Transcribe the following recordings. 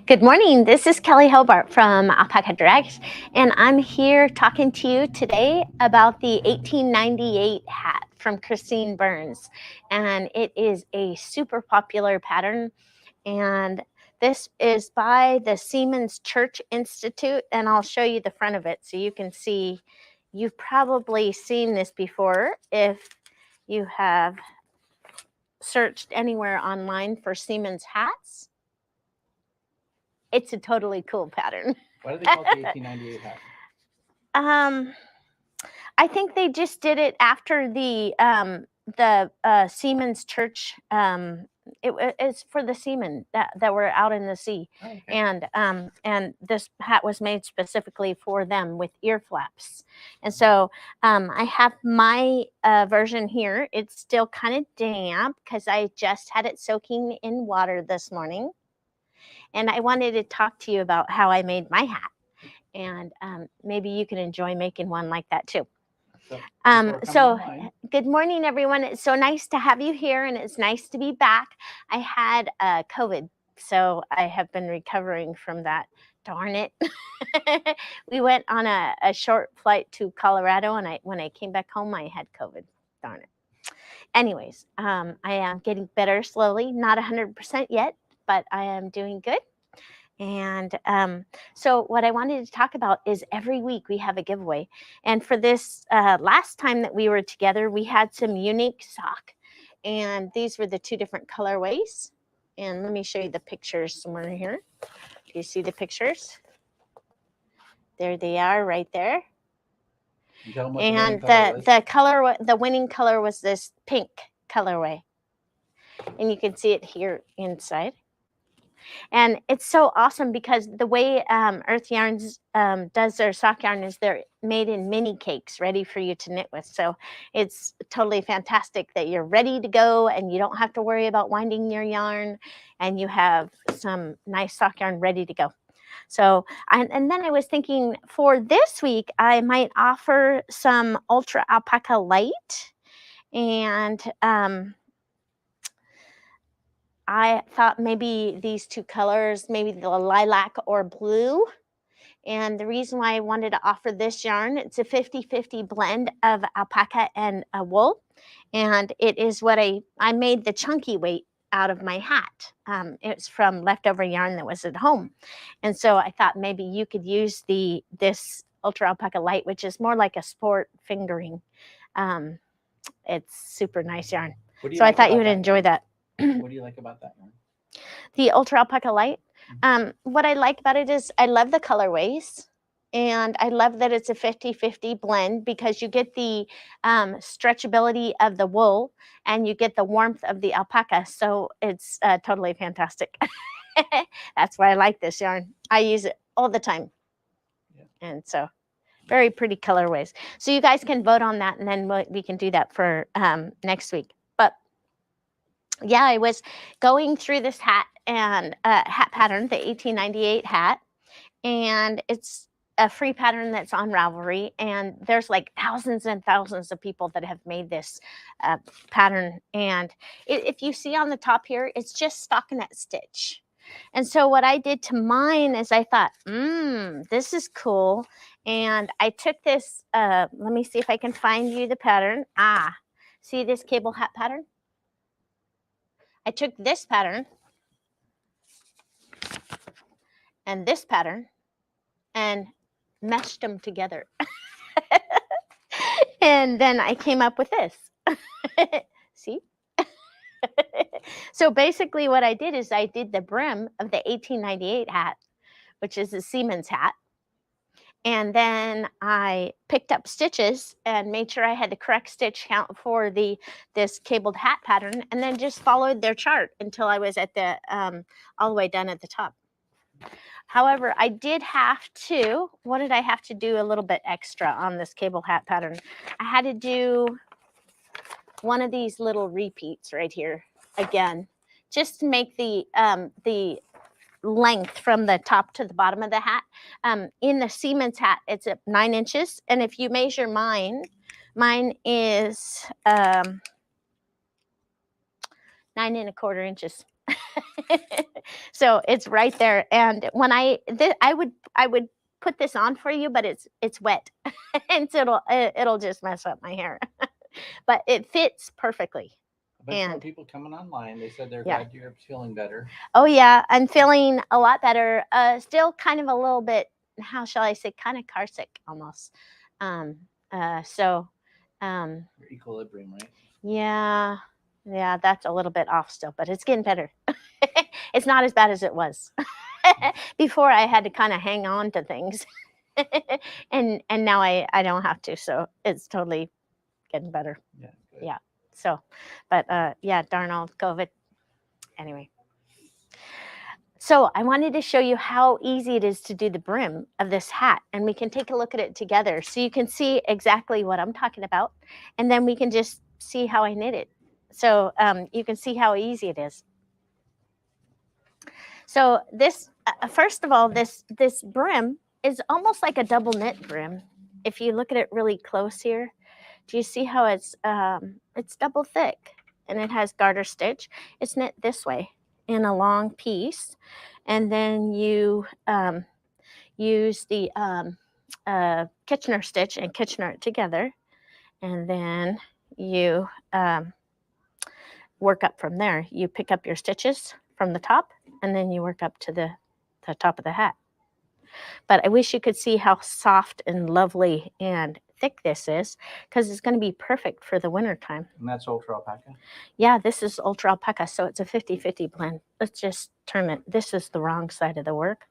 Good morning. This is Kelley Hobart from Alpaca Direct, and I'm here talking to you today about the 1898 hat from Christine Burns. And it is a super popular pattern, and this is by the Siemens Church Institute, and I'll show you the front of it so you can see. You've probably seen this before if you have searched anywhere online for Siemens hats. It's a totally cool pattern. Why do they call it the 1898 hat? I think they just did it after the Siemens Church. It's for the seamen that were out in the sea, Oh, okay. And this hat was made specifically for them with ear flaps. And so I have my version here. It's still kind of damp because I just had it soaking in water this morning, and I wanted to talk to you about how I made my hat, and maybe you can enjoy making one like that too. So good morning, everyone. It's so nice to have you here, and it's nice to be back. I had COVID, so I have been recovering from that. Darn it. We went on a short flight to Colorado, and when I came back home, I had COVID. Darn it. Anyways, I am getting better slowly, not 100% yet, but I am doing good. And so what I wanted to talk about is every week we have a giveaway. And for this last time that we were together, we had some unique sock. And these were the two different colorways. And let me show you the pictures somewhere here. Do you see the pictures? There they are right there. And the winning color was this pink colorway. And you can see it here inside. And it's so awesome because the way Earth Yarns does their sock yarn is they're made in mini cakes ready for you to knit with. So it's totally fantastic that you're ready to go and you don't have to worry about winding your yarn, and you have some nice sock yarn ready to go. So, and then I was thinking for this week, I might offer some Ultra Alpaca Light, and I thought maybe these two colors, maybe the lilac or blue. And the reason why I wanted to offer this yarn, it's a 50-50 blend of alpaca and wool. And it is what I made the chunky weight out of my hat. It's from leftover yarn that was at home. And so I thought maybe you could use this Ultra Alpaca Light, which is more like a sport fingering. It's super nice yarn. So I thought you would enjoy that. What do you like about that one? The Ultra Alpaca Light. What I like about it is I love the colorways, and I love that it's a 50-50 blend because you get the stretchability of the wool and you get the warmth of the alpaca. So it's totally fantastic. That's why I like this yarn. I use it all the time. Yeah. And so very pretty colorways. So you guys can vote on that, and then we can do that for next week. Yeah, I was going through this hat pattern, the 1898 hat, and it's a free pattern that's on Ravelry, and there's like thousands and thousands of people that have made this pattern. And if you see on the top here, it's just stockinette stitch. And so what I did to mine is I thought, this is cool. And I took this, let me see if I can find you the pattern. See this cable hat pattern? I took this pattern and this pattern and meshed them together. And then I came up with this. See? So basically what I did is I did the brim of the 1898 hat, which is a Siemens hat. And then I picked up stitches and made sure I had the correct stitch count for this cabled hat pattern, and then just followed their chart until I was at the all the way done at the top. However, I did have to, what did I have to do a little bit extra on this cable hat pattern? I had to do one of these little repeats right here again, just to make the length from the top to the bottom of the hat. In the Siemens hat, it's at 9 inches. And if you measure mine is 9 1/4 inches. So it's right there. And when I would put this on for you, but it's wet, and so it'll just mess up my hair. But it fits perfectly. A bunch more And people coming online. They said they're yeah. glad you're feeling better. Oh yeah, I'm feeling a lot better. Still kind of a little bit, how shall I say, kind of car sick almost. Um, so, Your equilibrium, right? yeah, yeah, that's a little bit off still, but it's getting better. It's not as bad as it was. Before I had to kind of hang on to things. And now I don't have to, so it's totally getting better. Yeah, good. Yeah. So, but yeah, darn old COVID. Anyway. So I wanted to show you how easy it is to do the brim of this hat, and we can take a look at it together so you can see exactly what I'm talking about, and then we can just see how I knit it. So you can see how easy it is. So this, first of all, this brim is almost like a double knit brim. If you look at it really close here, do you see how it's double thick, and it has garter stitch? It's knit this way in a long piece, and then you use the Kitchener stitch and Kitchener it together, and then you work up from there. You pick up your stitches from the top, and then you work up to the top of the hat. But I wish you could see how soft and lovely and thick this is, because it's going to be perfect for the winter time. And that's ultra alpaca? Yeah, this is ultra alpaca, so it's a 50-50 blend. Let's just turn it. This is the wrong side of the work.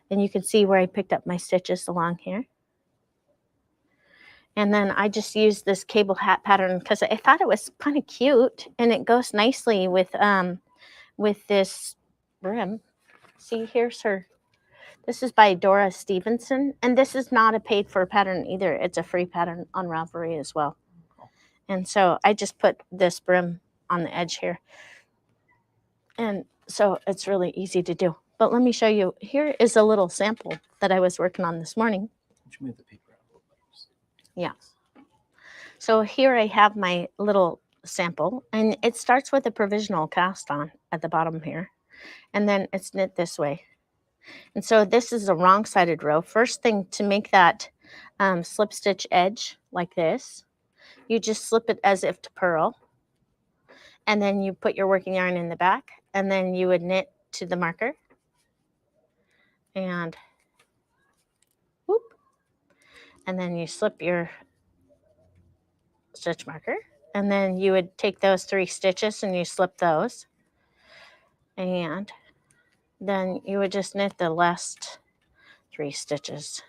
And you can see where I picked up my stitches along here. And then I just used this cable hat pattern because I thought it was kind of cute, and it goes nicely with this brim. See, here's her. This is by Dora Stevenson, and this is not a paid-for pattern either. It's a free pattern on Ravelry as well. And so I just put this brim on the edge here. And so it's really easy to do. But let me show you. Here is a little sample that I was working on this morning. Let's move the paper out a little bit. Yeah. So here I have my little sample, and it starts with a provisional cast on at the bottom here, and then it's knit this way. And so this is a wrong-sided row. First thing, to make that slip stitch edge like this, you just slip it as if to purl, and then you put your working yarn in the back, and then you would knit to the marker, and whoop, and then you slip your stitch marker, and then you would take those 3 stitches and you slip those, and then you would just knit the last 3 stitches.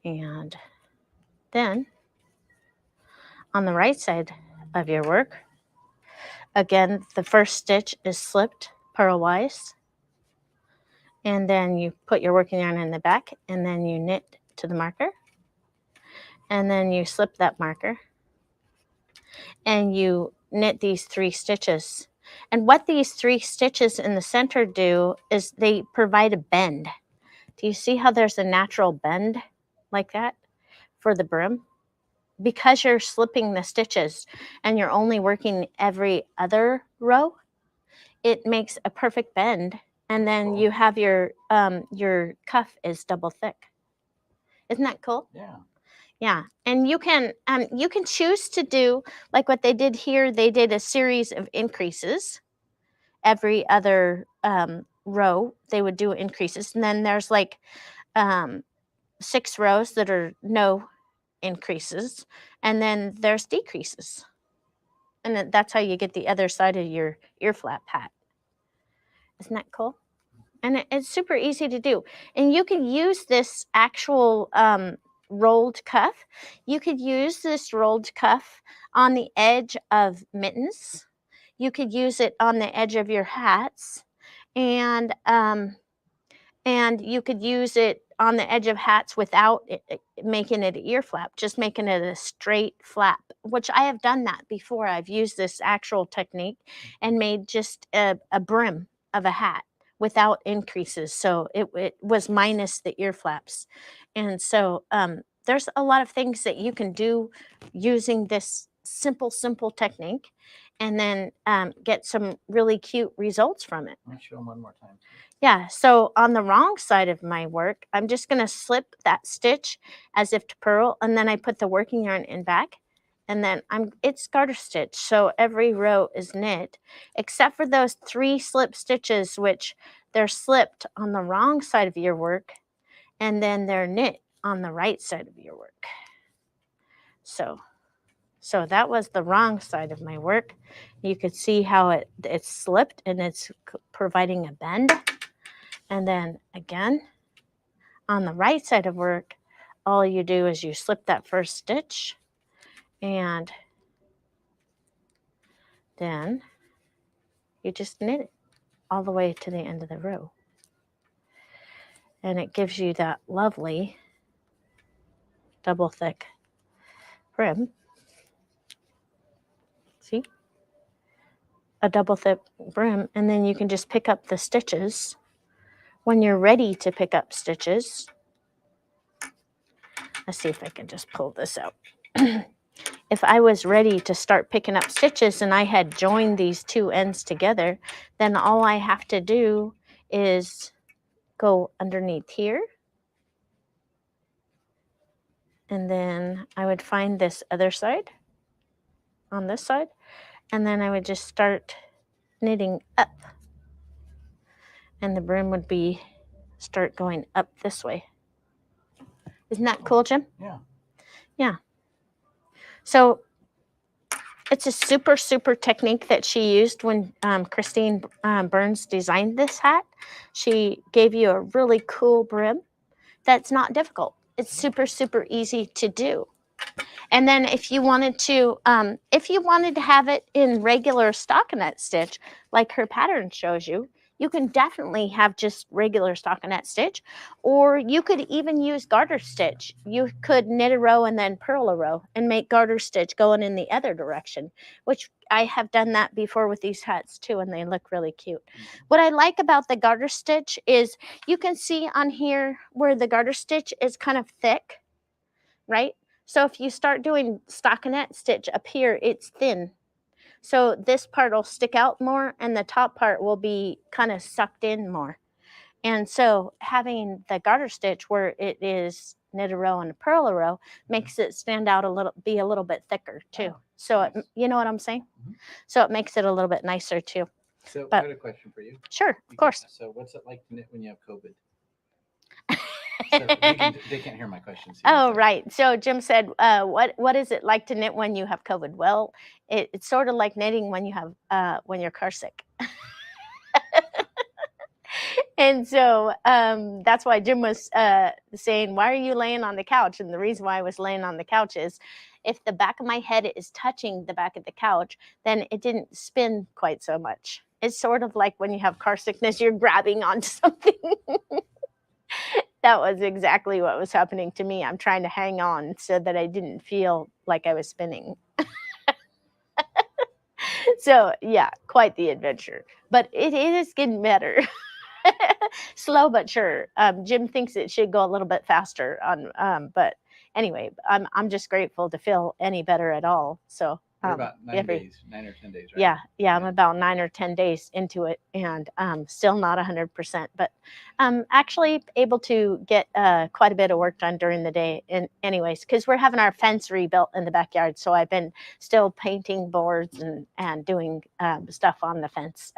And then on the right side of your work, again, the first stitch is slipped purlwise, and then you put your working yarn in the back, and then you knit to the marker, and then you slip that marker, and you knit these 3 stitches. And what these 3 stitches in the center do is they provide a bend. Do you see how there's a natural bend like that for the brim? Because you're slipping the stitches and you're only working every other row, it makes a perfect bend. And then you have your cuff is double thick. Isn't that cool? Yeah. Yeah, and you can choose to do like what they did here. They did a series of increases. Every other row, they would do increases, and then there's like 6 rows that are no increases, and then there's decreases, and then that's how you get the other side of your ear flap hat. Isn't that cool? And it's super easy to do, and you can use this actual rolled cuff. You could use this rolled cuff on the edge of mittens. You could use it on the edge of your hats, and you could use it on the edge of hats without making it an ear flap, just making it a straight flap, which I have done that before. I've used this actual technique and made just a brim of a hat without increases. So it was minus the ear flaps. And so there's a lot of things that you can do using this simple technique. and then get some really cute results from it. I'll show them one more time. Yeah, so on the wrong side of my work, I'm just going to slip that stitch as if to purl, and then I put the working yarn in back, and then it's garter stitch, so every row is knit, except for those 3 slip stitches, which they're slipped on the wrong side of your work, and then they're knit on the right side of your work. So that was the wrong side of my work. You could see how it's slipped and it's providing a bend. And then again, on the right side of work, all you do is you slip that first stitch, and then you just knit it all the way to the end of the row. And it gives you that lovely double thick brim. See? A double thick brim, and then you can just pick up the stitches when you're ready to pick up stitches. Let's see if I can just pull this out. If I was ready to start picking up stitches and I had joined these 2 ends together, then all I have to do is go underneath here, and then I would find this other side on this side, and then I would just start knitting up, and the brim would start going up this way. Isn't that cool, Jim? Yeah. Yeah. So it's a super, super technique that she used when Christine Burns designed this hat. She gave you a really cool brim that's not difficult. It's super, super easy to do. And then if you wanted to have it in regular stockinette stitch, like her pattern shows you, you can definitely have just regular stockinette stitch, or you could even use garter stitch. You could knit a row and then purl a row and make garter stitch going in the other direction, which I have done that before with these hats too, and they look really cute. What I like about the garter stitch is you can see on here where the garter stitch is kind of thick, right? So if you start doing stockinette stitch up here, it's thin. So this part will stick out more, and the top part will be kind of sucked in more. And so having the garter stitch where it is knit a row and purl a row makes it stand out be a little bit thicker too. So nice. you know what I'm saying? So it makes it a little bit nicer too. So I had a question for you. Sure, of course. So what's it like to knit when you have COVID? So they can't hear my questions. Oh, right. So Jim said, what is it like to knit when you have COVID? Well, it's sort of like knitting when you have when you're car sick. And so that's why Jim was saying, why are you laying on the couch? And the reason why I was laying on the couch is if the back of my head is touching the back of the couch, then it didn't spin quite so much. It's sort of like when you have car sickness, you're grabbing onto something. That was exactly what was happening to me. I'm trying to hang on so that I didn't feel like I was spinning. So yeah, quite the adventure. But it is getting better. Slow but sure. Jim thinks it should go a little bit faster but anyway, I'm just grateful to feel any better at all. So you're about 9 or 10 days, right? Yeah, I'm about 9 or 10 days into it, and still not 100%, but actually able to get quite a bit of work done during the day. And anyways, because we're having our fence rebuilt in the backyard, so I've been still painting boards and doing stuff on the fence.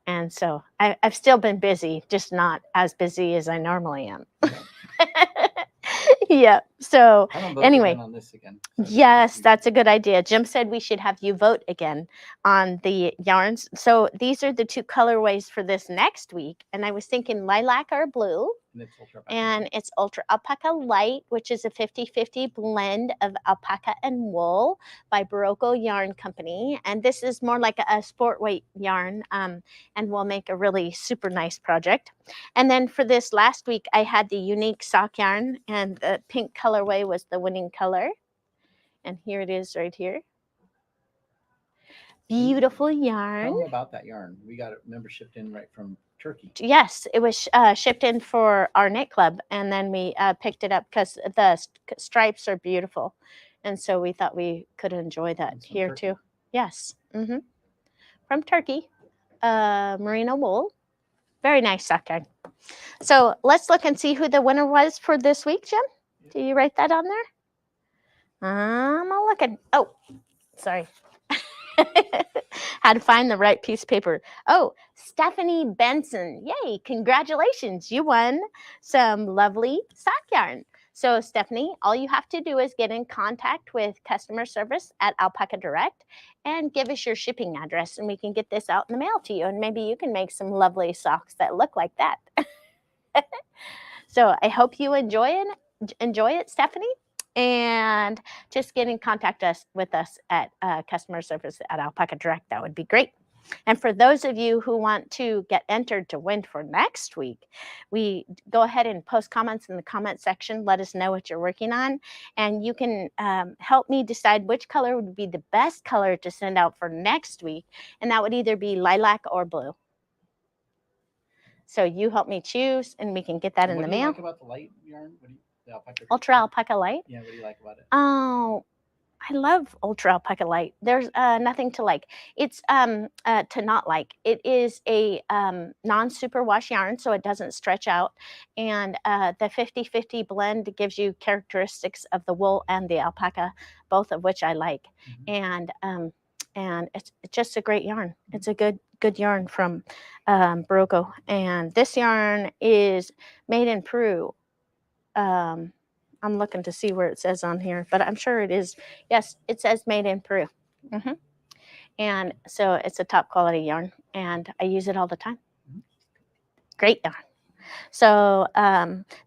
And so I've still been busy, just not as busy as I normally am. Yeah. So anyway, on this again. Yes, that's a good idea. Jim said we should have you vote again on the yarns. So these are the 2 colorways for this next week. And I was thinking lilac or blue. And it's Ultra Alpaca Light, which is a 50-50 blend of alpaca and wool by Barocco Yarn Company. And this is more like a sport weight yarn, and will make a really super nice project. And then for this last week, I had the unique sock yarn, and the pink colorway was the winning color. And here it is right here. Beautiful yarn. Tell me about that yarn. We got it shipped in right from Turkey. Yes, it was shipped in for our knit club, and then we picked it up because the stripes are beautiful, and so we thought we could enjoy that here too. Yes. From Turkey, merino wool. Very nice sock yarn. So let's look and see who the winner was for this week, Jim. Do you write that on there? I'll look at. Oh, sorry. How to find the right piece of paper. Oh, Stephanie Benson. Yay, congratulations. You won some lovely sock yarn. So Stephanie, all you have to do is get in contact with customer service at Alpaca Direct and give us your shipping address and we can get this out in the mail to you. And maybe you can make some lovely socks that look like that. So I hope you enjoy it, Stephanie. And just get in contact with us at customer service at Alpaca Direct. That would be great. And for those of you who want to get entered to win for next week, we go ahead and post comments in the comment section. Let us know what you're working on. And you can help me decide which color would be the best color to send out for next week. And that would either be lilac or blue. So you help me choose and we can get that in the mail. What do you like about the light yarn? The alpaca? Ultra Alpaca Light? Yeah, what do you like about it? Oh, I love Ultra Alpaca Light. There's nothing to like. It's to not like. It is a non-superwash yarn, so it doesn't stretch out. And the 50-50 blend gives you characteristics of the wool and the alpaca, both of which I like. And it's just a great yarn. It's a good yarn from Barocco. And this yarn is made in Peru. I'm looking to see where it says on here, but I'm sure it is. Yes, it says made in Peru. And so it's a top quality yarn, and I use it all the time. Great yarn. So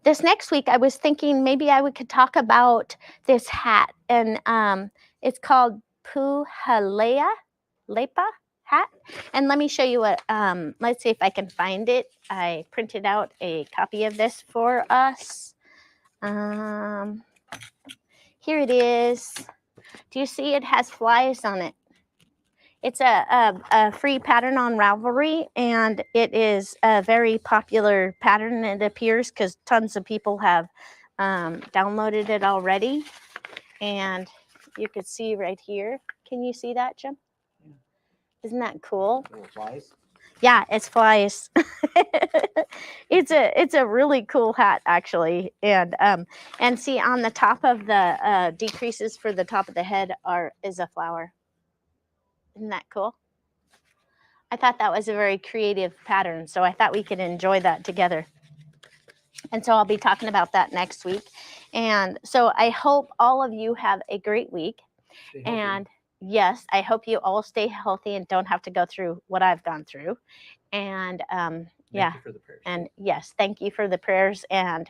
this next week, I was thinking maybe I could talk about this hat, and it's called Puhalea Lepa hat. And let me show you what, let's see if I can find it. I printed out a copy of this for us. Here it is. Do you see it has flies on it? It's a free pattern on Ravelry, and it is a very popular pattern, it appears, because tons of people have downloaded it already. And you could see right here. Can you see that, Jim? Isn't that cool? Little flies. Yeah, it's flies. It's a really cool hat, actually. And see on the top of the decreases for the top of the head is a flower. Isn't that cool? I thought that was a very creative pattern, so I thought we could enjoy that together. And so I'll be talking about that next week. And so I hope all of you have a great week. And yes, I hope you all stay healthy and don't have to go through what I've gone through. And yeah, thank you for the prayers. And yes, thank you for the prayers and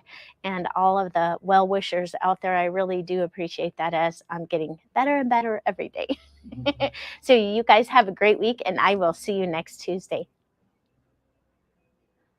all of the well wishers out there. I really do appreciate that, as I'm getting better and better every day. So you guys have a great week, and I will see you next Tuesday.